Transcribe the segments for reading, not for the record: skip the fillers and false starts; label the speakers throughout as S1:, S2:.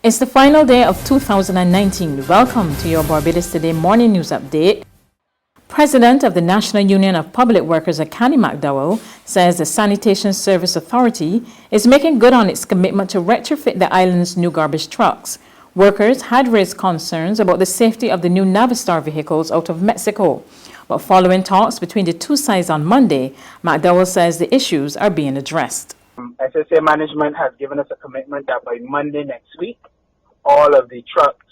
S1: It's the final day of 2019. Welcome to your Barbados Today Morning News Update. President of the National Union of Public Workers, Akani McDowell, says the Sanitation Service Authority is making good on its commitment to retrofit the island's new garbage trucks. Workers had raised concerns about the safety of the new Navistar vehicles out of Mexico. But following talks between the two sides on Monday, McDowell says the issues are being addressed.
S2: SSA management has given us a commitment that by Monday next week, all of the trucks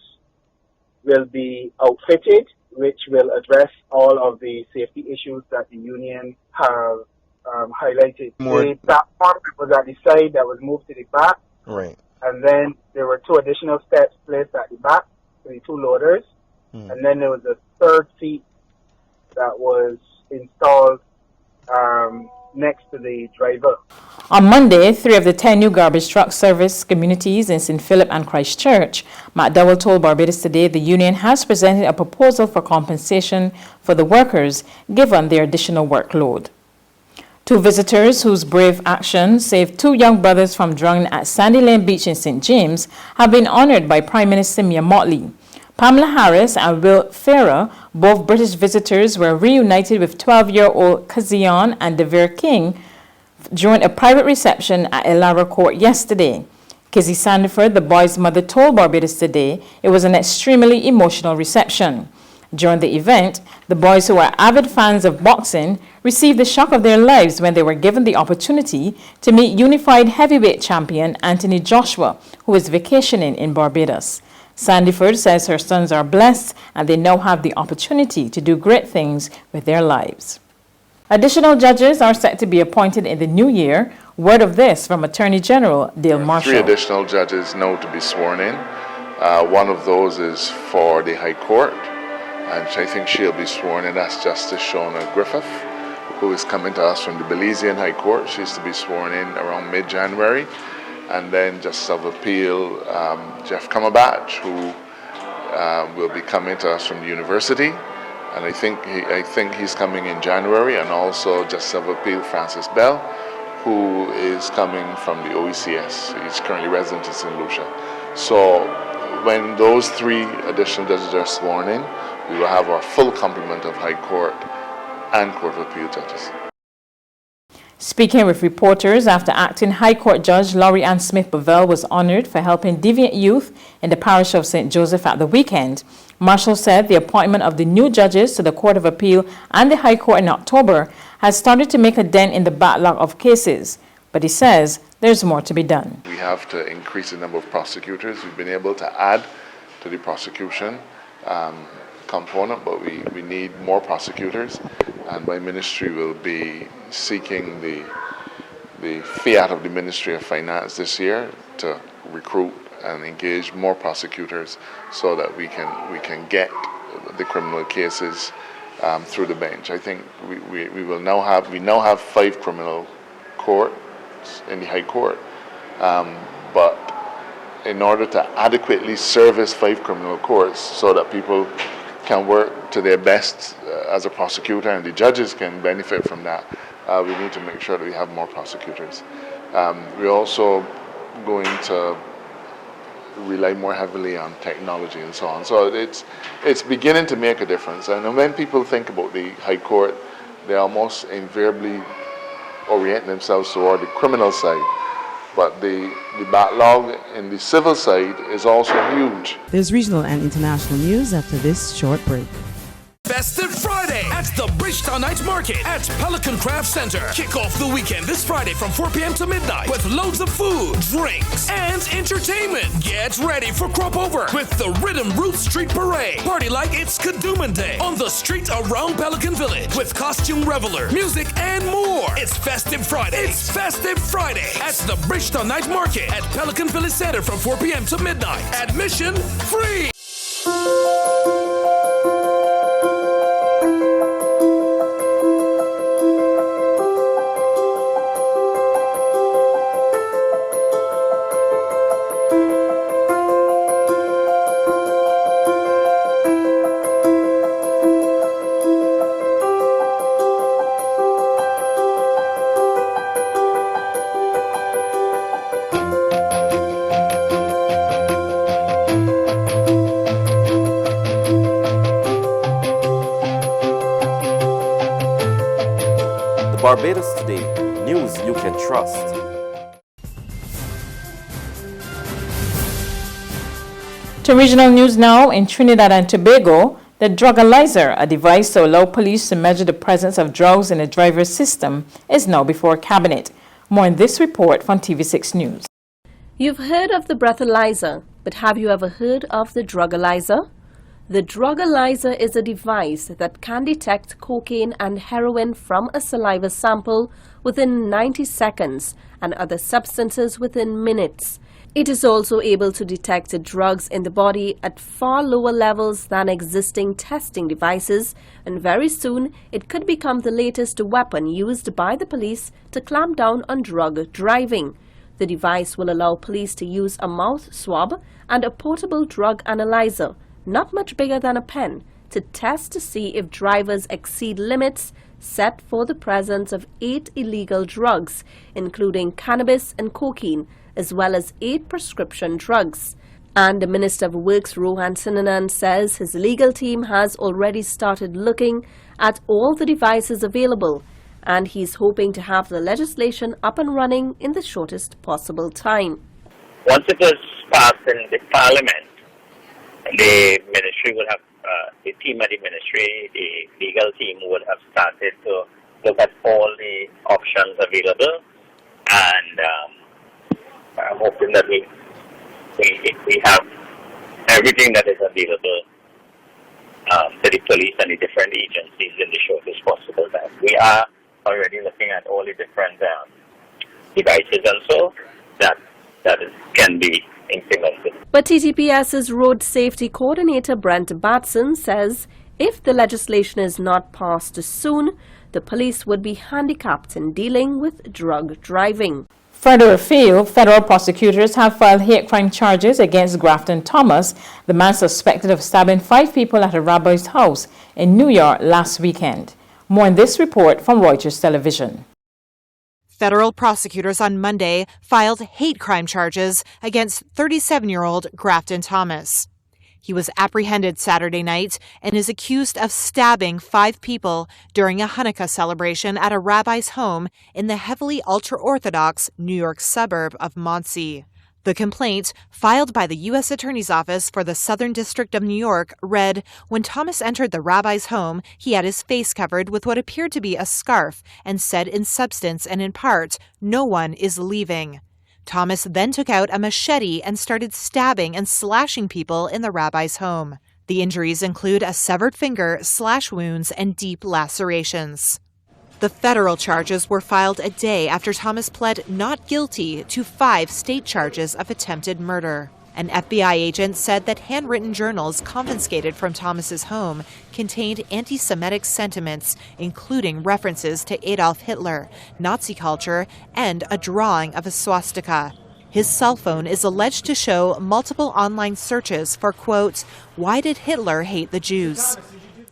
S2: will be outfitted, which will address all of the safety issues that the union have highlighted. The platform was at the side that was moved to the back.
S3: Right.
S2: And then there were two additional steps placed at the back for the two loaders. And then there was a third seat that was installed next to the driver.
S1: On Monday, 3 of the 10 new garbage truck service communities in St. Philip and Christchurch, McDowell told Barbados Today the union has presented a proposal for compensation for the workers given their additional workload. 2 visitors whose brave action saved 2 young brothers from drowning at Sandy Lane Beach in St. James have been honored by Prime Minister Mottley. Pamela Harris and Will Farrer, both British visitors, were reunited with 12-year-old Kazion and Devere King during a private reception at Elara Court yesterday. Kizzy Sandiford, the boy's mother, told Barbados Today it was an extremely emotional reception. During the event, the boys, who are avid fans of boxing, received the shock of their lives when they were given the opportunity to meet unified heavyweight champion Anthony Joshua, who is vacationing in Barbados. Sandiford says her sons are blessed and they now have the opportunity to do great things with their lives. Additional judges are set to be appointed in the new year. Word of this from Attorney General Dale Marshall.
S3: 3 additional judges now to be sworn in. One of those is for the High Court, and I think she'll be sworn in as Justice Shona Griffith, who is coming to us from the Belizean High Court. She's to be sworn in around mid-January. And then Justice of Appeal Jeff Cumberbatch, who will be coming to us from the university, and I think he's coming in January, and also Justice of Appeal Francis Bell, who is coming from the OECS. He's currently resident in St. Lucia. So when those 3 additional judges are sworn in, we will have our full complement of High Court and Court of Appeal judges.
S1: Speaking with reporters after acting High Court Judge Laurie Ann Smith-Bovell was honored for helping deviant youth in the parish of St. Joseph at the weekend, Marshall said the appointment of the new judges to the Court of Appeal and the High Court in October has started to make a dent in the backlog of cases, but he says there's more to be done.
S3: We have to increase the number of prosecutors. We've been able to add to the prosecution component, but we need more prosecutors, and my ministry will be seeking the fiat of the Ministry of Finance this year to recruit and engage more prosecutors so that we can get the criminal cases through the bench. I think we now have 5 criminal courts in the High Court, but in order to adequately service 5 criminal courts so that people can work to their best as a prosecutor and the judges can benefit from that, we need to make sure that we have more prosecutors. We're also going to rely more heavily on technology and so on. So it's beginning to make a difference. And when people think about the High Court, they almost invariably orient themselves toward the criminal side. But the backlog in the civil side is also huge.
S4: There's regional and international news after this short break.
S5: Festive Friday at the Bridgetown Night Market at Pelican Craft Center. Kick off the weekend this Friday from 4 p.m. to midnight with loads of food, drinks, and entertainment. Get ready for Crop Over with the Rhythm Roots Street Parade. Party like it's Kadooman Day on the street around Pelican Village with costume reveler, music, and more. It's Festive Friday. It's Festive Friday at the Bridgetown Night Market at Pelican Village Center from 4 p.m. to midnight. Admission free.
S6: Barbados Today, news you can trust.
S1: To regional news now, in Trinidad and Tobago, the Drugalizer, a device to allow police to measure the presence of drugs in a driver's system, is now before Cabinet. More in this report from TV6 News.
S7: You've heard of the breathalyzer, but have you ever heard of the Drugalizer? The Drugalizer is a device that can detect cocaine and heroin from a saliva sample within 90 seconds and other substances within minutes. It is also able to detect drugs in the body at far lower levels than existing testing devices, and very soon it could become the latest weapon used by the police to clamp down on drug driving. The device will allow police to use a mouth swab and a portable drug analyzer, not much bigger than a pen, to test to see if drivers exceed limits set for the presence of 8 illegal drugs, including cannabis and cocaine, as well as 8 prescription drugs. And the Minister of Works, Rohan Sinanan, says his legal team has already started looking at all the devices available, and he's hoping to have the legislation up and running in the shortest possible time.
S8: Once it is passed in the Parliament, the Ministry will have, the team at the Ministry, the legal team would have started to look at all the options available, and I'm hoping that we have everything that is available to the police and the different agencies in the shortest possible time. We are already looking at all the different devices also that can be implemented.
S7: But TTPS's Road Safety Coordinator Brent Batson says if the legislation is not passed soon, the police would be handicapped in dealing with drug driving.
S1: Further afield, federal prosecutors have filed hate crime charges against Grafton Thomas, the man suspected of stabbing 5 people at a rabbi's house in New York last weekend. More in this report from Reuters Television.
S9: Federal prosecutors on Monday filed hate crime charges against 37-year-old Grafton Thomas. He was apprehended Saturday night and is accused of stabbing 5 people during a Hanukkah celebration at a rabbi's home in the heavily ultra-Orthodox New York suburb of Monsey. The complaint, filed by the U.S. Attorney's Office for the Southern District of New York, read, when Thomas entered the rabbi's home, he had his face covered with what appeared to be a scarf and said in substance and in part, "No one is leaving." Thomas then took out a machete and started stabbing and slashing people in the rabbi's home. The injuries include a severed finger, slash wounds, and deep lacerations. The federal charges were filed a day after Thomas pled not guilty to 5 state charges of attempted murder. An FBI agent said that handwritten journals confiscated from Thomas's home contained anti-Semitic sentiments, including references to Adolf Hitler, Nazi culture, and a drawing of a swastika. His cell phone is alleged to show multiple online searches for, quote, "Why did Hitler hate the Jews?"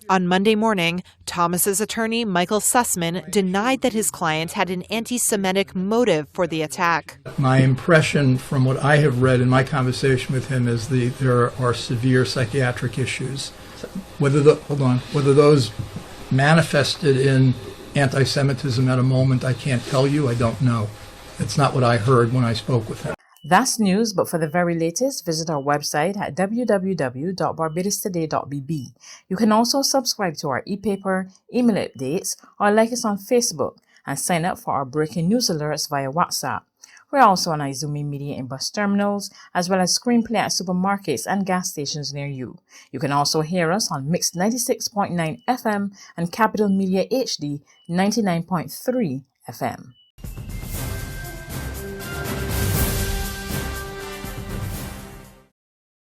S9: On Monday morning, Thomas's attorney, Michael Sussman, denied that his client had an anti-Semitic motive for the attack.
S10: My impression from what I have read in my conversation with him is there are severe psychiatric issues. Whether those manifested in anti-Semitism at a moment, I can't tell you. I don't know. It's not what I heard when I spoke with him.
S1: That's news, but for the very latest, visit our website at www.barbadostoday.bb. You can also subscribe to our e-paper, email updates, or like us on Facebook, and sign up for our breaking news alerts via WhatsApp. We're also on Izumi Media in bus terminals, as well as Screenplay at supermarkets and gas stations near you. You can also hear us on Mixed 96.9 FM and Capital Media HD 99.3 FM.